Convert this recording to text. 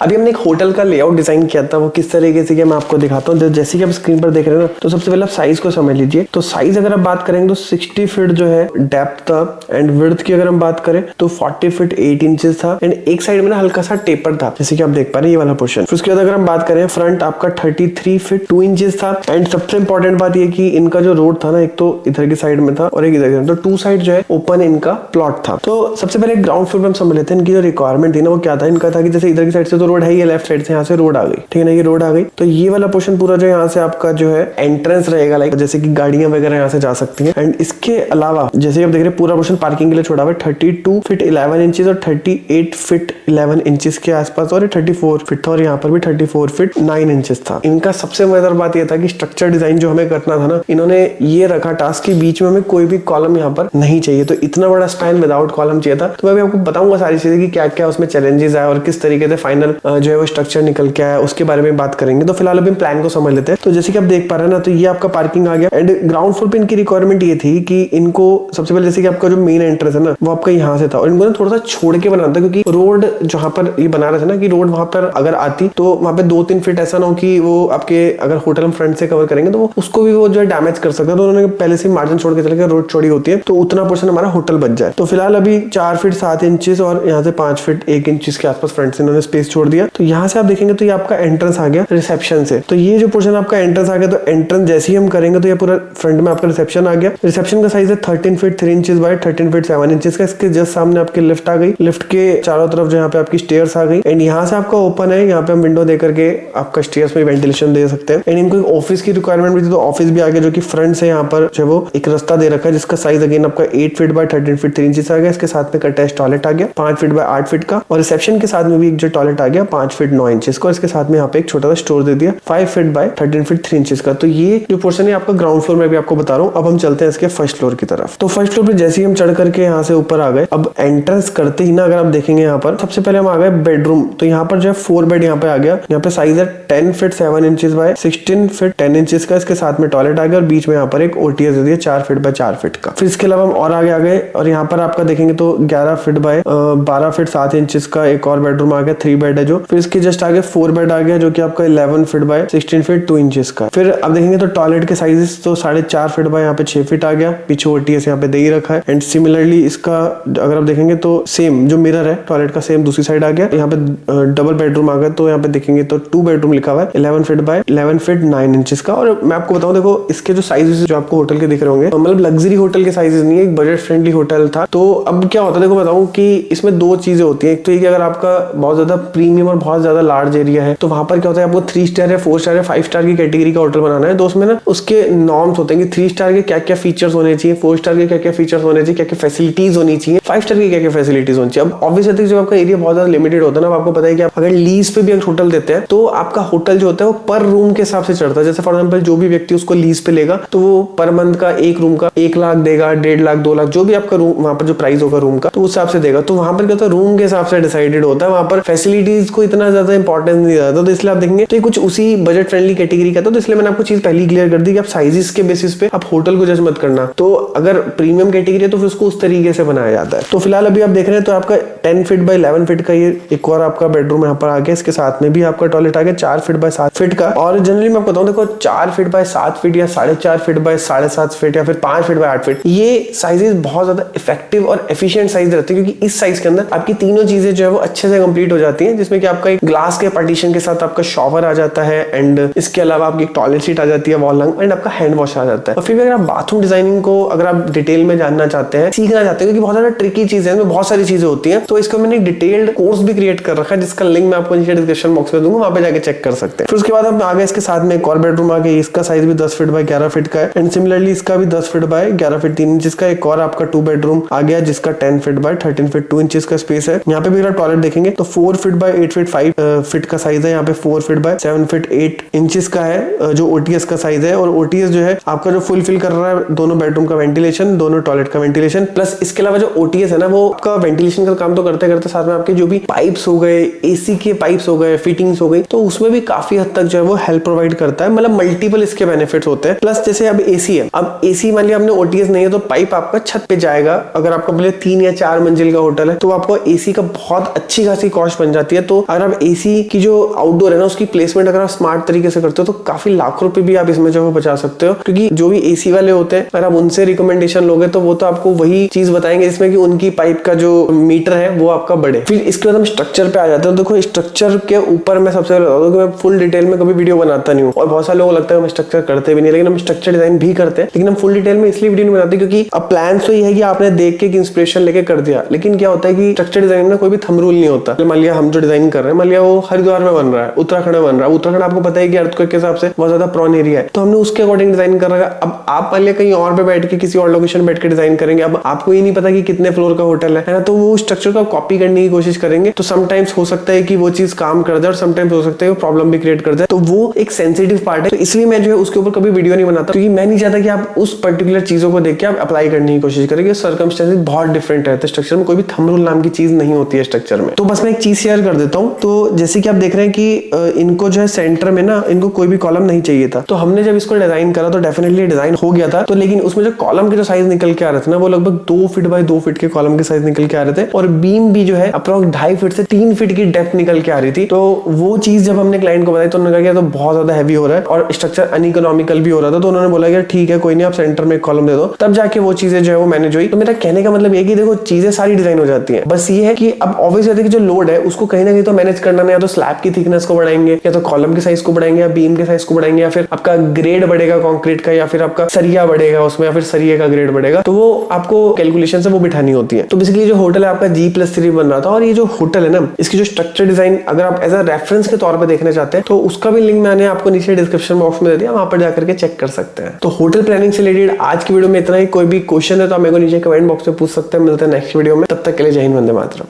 अभी हमने एक होटल का लेआउट डिजाइन किया था, वो किस तरीके से किया मैं आपको दिखाता हूँ। जैसे कि आप स्क्रीन पर देख रहे हैं ना, तो सबसे पहले आप साइज को समझ लीजिए। तो साइज अगर आप बात करेंगे तो 60 फीट जो है डेप्थ था, एंड विड्थ की अगर हम बात करें तो 40 फीट 8 इंचेस था, एंड एक साइड में ना हल्का सा टेपर था, जैसे कि आप देख पा रहे हैं ये वाला पोर्शन। फिर उसके बाद अगर हम बात करें फ्रंट आपका 33 फीट 2 इंचेस था, एंड सबसे इंपॉर्टेंट बात ये कि इनका जो रोड था ना, एक तो इधर की साइड में था और एक इधर, तो टू साइड जो है ओपन इनका प्लॉट था। तो सबसे पहले ग्राउंड फ्लोर पे हम समझ लेते हैं इनकी जो रिक्वायरमेंट थी ना, वो क्या था। इनका था कि जैसे इधर की साइड से तो रोड है, ये लेफ्ट साइड से यहाँ से रोड आ गई, ठीक है ना, ये रोड आ गई, तो ये वाला पोर्शन पूरा जो यहाँ से आपका जो है एंट्रेंस रहेगा, लाइक जैसे कि गाड़ियां वगैरह यहाँ से जा सकती हैं। एंड इसके अलावा जैसे आप देख रहे हैं पूरा पोर्शन पार्किंग के लिए छोड़ा हुआ है। 32 फीट 11 इंचेस और 38 फीट 11 इंचेस के आसपास, और 34 फीट था, और यहाँ पर भी 34 फीट 9 इंचेस था। इनका सबसे मजेदार बात यह था कि स्ट्रक्चर डिजाइन जो हमें करना था ना, इन्होंने ये रखा टास्क के बीच में हमें कोई भी कॉलम यहाँ पर नहीं चाहिए, तो इतना बड़ा स्पैन विदाउट कॉलम चाहिए था। तो मैं भी आपको बताऊंगा सारी चीजें कि क्या क्या उसमें चैलेंजेस आए और किस तरीके से फाइनल जो है वो स्ट्रक्चर निकल के आया, उसके बारे में बात करेंगे। तो फिलहाल अभी प्लान को समझ लेते हैं। तो जैसे कि आप देख पा रहे हैं ना, तो ये आपका पार्किंग आ गया, एंड ग्राउंड फ्लोर पे इनकी रिक्वायरमेंट ये थी कि इनको सबसे पहले जैसे कि आपका जो मेन एंट्रेंस है ना, वो आपका यहाँ से था, और इनको थोड़ा सा छोड़ के बनाना था, क्योंकि रोड जहां पर ये बना रहे थे ना, कि रोड वहां पर अगर आती तो वहां पे 2-3 फीट ऐसा ना हो कि वो आपके अगर होटल हम फ्रंट से कवर करेंगे तो वो उसको भी वो जो है डैमेज कर सकता है। तो उन्होंने पहले से मार्जिन छोड़ के चले गए, रोड चौड़ी होती है तो उतना पोर्शन हमारा होटल बच जाए। तो फिलहाल अभी 4 फीट 7 इंचेस और यहाँ से 5 फीट 1 इंचेस के आसपास फ्रंट से इन्होंने स्पेस छोड़ दिया। तो यहाँ से आप देखेंगे तो ये आपका एंट्रेंस आ गया रिसेप्शन से। तो ये जो पोर्शन आपका एंट्रेंस आ गया, तो एंट्रेंस जैसे ही हम करेंगे तो ये पूरा फ्रंट में आपका रिसेप्शन आ गया। रिसेप्शन का साइज है 13 feet 3 inches bye 13 feet 7 inches का। इसके जस्ट सामने आपकी लिफ्ट आ गई, लिफ्ट के चारों तरफ जो यहाँ पे आपकी स्टेयर्स आ गई, एंड यहाँ से आपका ओपन है, यहाँ पे हम विंडो दे करके आपका स्टेयर्स में वेंटिलेशन दे सकते हैं। एंड इनको एक ऑफिस की रिक्वायरमेंट भी थी, तो ऑफिस भी आ गया, जो कि फ्रंट से यहाँ पर जो वो एक रास्ता दे रखा है, जिसका साइज अगेन आपका 8 फीट बाय 13 फीट 3 इंचेस आ गया। इसके साथ में अटैच टॉयलेट आ गया 5 फीट बाय 8 फीट का, और रिसेप्शन के साथ में भी एक जो टॉयलेट आ गया 5 फीट 9 इंचेस का, और इसके साथ में यहाँ पे एक छोटा सा स्टोर दे दिया 5 फीट बाय 13 फीट 3 इंचेस का। तो ये जो पोर्शन है आपका ग्राउंड फ्लोर में भी आपको बता रहा हूँ। अब हम चलते हैं इसके फर्स्ट फ्लोर की तरफ। तो फर्स्ट फ्लोर पे जैसे ही हम चढ़ करके यहाँ से ऊपर आ गए, अब एंट्रेंस करते ही ना अगर आप देखेंगे यहाँ पर सबसे पहले हम आ गए बेडरूम। तो यहाँ पर जो है 4 बेड यहाँ पे आ गया। यहाँ पे साइज है 10 feet 7 inches bye 16 feet 10 inches का। इसके साथ में टॉयलेट आ गया, और बीच में यहाँ पर एक ओटीएस दे दिया 4 फीट बाय 4 फीट का। फिर इसके अलावा हम और आगे आ गए, और यहाँ पर आपका देखेंगे तो 11 फीट बाय 12 फीट 7 इंचेस का एक और बेडरूम आ गया, 3 बेड है जो। फिर इसके जस्ट आगे 4 बेड आ गया, जो कि आपका 11 फीट बाय 16 फीट 2 इंचेस का। फिर आप देखेंगे तो टॉयलेट के साइजेस तो 4.5 फीट बाय यहाँ पे 6 फीट आ गया, पीछे ओटीएस यहाँ पे दे ही रखा है। एंड सिमिलरली इसका अगर आप देखेंगे तो सेम जो मिरर है टॉयलेट का सेम दूसरी साइड आ गया। यहाँ पे डबल बेडरूम आ गया, तो यहाँ पे देखेंगे तो 2 बेडरूम लिखा हुआ है 11 फीट बाय 11 फीट 9 इंचेस का। और मैं आपको बताऊं, देखो इसके जो साइजेस जो आपको होटल के दिख रहे होंगे, मतलब लग्जरी होटल के साइजेस नहीं है, एक बजट फ्रेंडली होटल था। तो अब क्या होता है, देखो बताऊं कि इसमें 2 चीजें होती है। एक तो ये कि अगर आपका बहुत ज्यादा प्रीमियम और बहुत ज्यादा लार्ज एरिया है, तो वहां पर क्या होता है, आपको 3 स्टार है 4 स्टार है 5 स्टार की कैटेगरी का होटल बनाना है, तो उसमें ना उसके नॉर्म्स होते हैं कि 3 स्टार के क्या क्या फीचर्स होने चाहिए, 4 स्टार के क्या क्या फीचर्स होने चाहिए, क्या क्या फैसिलिटीज होनी चाहिए, 5 स्टार की क्या क्या फैसिलिटीज होनी चाहिए। अब ऑब्वियसली जब आपका एरिया बहुत ज्यादा लिमिटेड होता है ना, आपको पता है कि आप अगर लीज पे भी एक होटल देते हैं, तो आपका होटल जो होता है वो पर रूम के हिसाब से चढ़ता है। जैसे फॉर एग्जांपल जो भी व्यक्ति उसको लीज पे लेगा, तो वो पर मंथ का एक रूम का 1 लाख देगा, 1.5 लाख 2 लाख, जो भी आपका रूम वहां पर जो प्राइस होगा रूम का, तो उस हिसाब से देगा। तो वहां पर क्या होता है, रूम के हिसाब से डिसाइडेड होता है, वहां पर फैसिलिटीज को इतना ज्यादा इंपॉर्टेंस नहीं दिया जाता। तो इसलिए आप देखेंगे तो ये कुछ उसी बजट फ्रेंडली कैटेगरी का था। तो इसलिए मैंने आपको चीज पहले क्लियर कर दी कि आप साइजेस के बेसिस पे आप होटल को जज मत करना। तो अगर प्रीमियम कैटेगरी है तो फिर उसको उस तरीके से बनाया जाता है। तो फिलहाल अभी आप देख रहे हैं तो आपका 10 फीट बाय 11 फीट का ये एक और आपका बेडरूम यहाँ पर आ गया। इसके साथ में भी आपका टॉयलेट आ गया 4 फीट बाय 7 फीट का। और जनरली मैं आपको बताऊं, देखो 4 फीट बाय 7 फीट या 4.5 फीट बाय 7.5 फीट या फिर 5 फीट बाय 8 फीट, ये साइजेस बहुत ज्यादा इफेक्टिव और एफिशिएंट साइज रहते हैं, क्योंकि इस साइज के अंदर आपकी तीनों चीजें जो है वो अच्छे से कंप्लीट हो जाती हैं, जिसमें कि आपका एक ग्लास के पार्टीशन के साथ आपका शॉवर आ जाता है, एंड इसके अलावा आपकी टॉयलेट सीट आ जाती है वॉल हंग, एंड आपका हैंड वॉश आ जाता है। और फिर भी अगर आप बाथरूम डिजाइनिंग को अगर आप डिटेल में जानना चाहते हैं, सीखना चाहते हैं, क्योंकि बहुत ज्यादा ट्रिकी चीज है, बहुत सारी चीजें होती हैं, तो इसको मैंने एक डिटेल्ड कोर्स भी क्रिएट कर रखा है, जिसका लिंक मैं आपको नीचे डिस्क्रिप्शन बॉक्स में दूंगा, वहां पे जाके चेक कर सकते हैं। फिर उसके बाद हम आगे इसके साथ में एक और बेडरूम आ गया। इसका साइज भी 10 फीट बाय 11 फीट का है, एंड सिमिलरली इसका भी 10 फीट बाय 11 फीट 3 इंचेस का एक और आपका 2 बेडरूम आ गया, जिसका 10 फीट बाय 13 फीट 2 इंचेस का स्पेस है। यहाँ पे भी अगर टॉयलेट देखेंगे तो 4 फीट बाय 8 फीट 5 फीट का साइज है। यहाँ पे 4 फीट बाय 7 फीट 8 इंचेस का है जो ओटीएस का साइज है। और ओटीएस जो है आपका जो फुलफिल कर रहा है दोनों बेडरूम का वेंटिलेशन, दोनों टॉयलेट का वेंटिलेशन, प्लस इसके अलावा जो ओटीएस है ना, वो आपका वेंटिलेशन का काम तो करते करते साथ में आपके जो भी पाइप्स हो गए, एसी के पाइप्स हो गए, फिटिंग्स हो गई, तो उसमें भी काफी हद तक जो है वो हेल्प प्रोवाइड करता है। मतलब मल्टीपल इसके बेनिफिट्स होते हैं। प्लस जैसे अब एसी है, अब एसी मान लिया आपने ओटीएस नहीं है, तो पाइप आपका छत पे जाएगा। अगर आपका बोले 3 या 4 मंजिल का होटल है, तो आपको एसी का बहुत अच्छी खासी कॉस्ट बन जाती है। तो अगर आप एसी की जो आउटडोर है ना उसकी प्लेसमेंट अगर आप स्मार्ट तरीके से करते हो तो काफी लाखों रुपए भी आप इसमें जो है बचा सकते हो, क्योंकि जो भी एसी वाले होते हैं अगर आप उनसे रिकमेंडेशन लोगे तो वो तो आपको वही चीज बताएंगे जिसमें कि उनकी पाइप का जो मीटर है वो आपका बढ़े। फिर इसके बाद हम स्ट्रक्चर पे आ जाते हैं। देखो स्ट्रक्चर के ऊपर मैं सबसे पहले बता दूं कि मैं फुल डिटेल में कभी वीडियो बनाता नहीं हूँ, और बहुत सारे लोगों को लगता है हम स्ट्रक्चर करते भी नहीं, लेकिन हम स्ट्रक्चर डिजाइन भी करते हैं, लेकिन हम फुल डिटेल में इसलिए वीडियो नहीं बनाते क्योंकि अब प्लान तो ये है कि आपने देख के इंस्पिरेशन लेके कर दिया, लेकिन क्या होता है कि स्ट्रक्चर डिजाइन में कोई भी थंब रूल नहीं होता। मान लिया हम जो डिजाइन कर रहे हैं, मान लिया वो हरिद्वार में बन रहा है, उत्तराखंड में बन रहा है, उत्तराखंड आपको पता है कि अर्थक्वेक के हिसाब से बहुत ज्यादा प्रॉन एरिया है, तो हमने उसके अकॉर्डिंग डिजाइन कर रखा है। अब आप मान लिया कहीं और पे बैठ के किसी और लोकेशन बैठ के डिजाइन करेंगे, अब आपको ये नहीं पता कि कितने फ्लोर का होटल है ना, तो वो स्ट्रक्चर को कॉपी करने की कोशिश करेंगे, तो समटाइम्स हो सकता है कि वो चीज काम कर जाए और समटाइम्स हो सकता है वो प्रॉब्लम भी क्रिएट कर जाए, तो वो एक सेंसिटिव पार्ट है। तो इसलिए मैं जो है उसके ऊपर कभी वीडियो नहीं बनाता, क्योंकि मैं नहीं चाहता कि आप उस पर्टिकुलर चीजों को देख के आप अप्लाई करने की कोशिश करेंगे। सर्कमस्टेंसेस बहुत डिफरेंट है, तो स्ट्रक्चर में कोई भी थंब रूल नाम की चीज नहीं होती है स्ट्रक्चर में। तो बस मैं एक चीज शेयर कर देता हूँ। तो जैसे कि आप देख रहे हैं कि इनको जो है सेंटर में ना इनको कोई भी कॉलम नहीं चाहिए था, तो हमने जब इसको डिजाइन करा तो डेफिनेटली डिजाइन हो गया था, तो लेकिन उसमें जो कॉलम के जो साइज निकल के आ रहे थे ना वो लगभग 2 फीट बाय 2 फीट के कॉलम के साइज निकल के आ रहे थे, और बीम भी जो है अप्रॉक्स 2.5 फीट से 3 फीट की डेप्थ निकल के आ रही थी। तो वो चीज जब हमने क्लाइंट को बताई तो उन्होंने कहा कि तो बहुत ज्यादा हैवी हो रहा है और स्ट्रक्चर अनइकोनॉमिकल भी हो रहा था, तो उन्होंने बोला कि ठीक है कोई नहीं, आप सेंटर में एक कॉलम दे दो, तब जाके वो चीजें जो है वो मैनेज हुई। तो मेरा कहने का मतलब ये कि देखो चीजें सारी डिजाइन हो जाती है, बस ये है कि अब ऑब्वियसली जो लोड है उसको कहीं ना कहीं तो मैनेज करना है, या तो स्लैब की थिकनेस को बढ़ाएंगे, या तो कॉलम के साइज को बढ़ाएंगे, या बीम के साइज को बढ़ाएंगे, या फिर आपका ग्रेड बढ़ेगा कंक्रीट का, या फिर आपका सरिया बढ़ेगा उसमें, या फिर सरिये का ग्रेड बढ़ेगा, तो वो आपको कैलकुलेशन से वो बिठानी होती है। तो बेसिकली जो होटल है आपका G+3 बन रहा था, और ये जो होटल है ना इसकी जो स्ट्रक्चर डिजाइन अगर आप एज अ रेफरेंस के तौर पर देखना चाहते हैं तो उसका भी लिंक मैंने आपको नीचे डिस्क्रिप्शन बॉक्स में दे दिया, वहां पर जाकर के चेक कर सकते हैं। तो होटल प्लानिंग से रिलेटेड आज की वीडियो में इतना ही। कोई भी क्वेश्चन है तो आप मेरे को नीचे कमेंट बॉक्स में पूछ सकते हैं। मिलते हैं नेक्स्ट वीडियो में, तब तक के लिए जय हिंद, वंदे मातरम।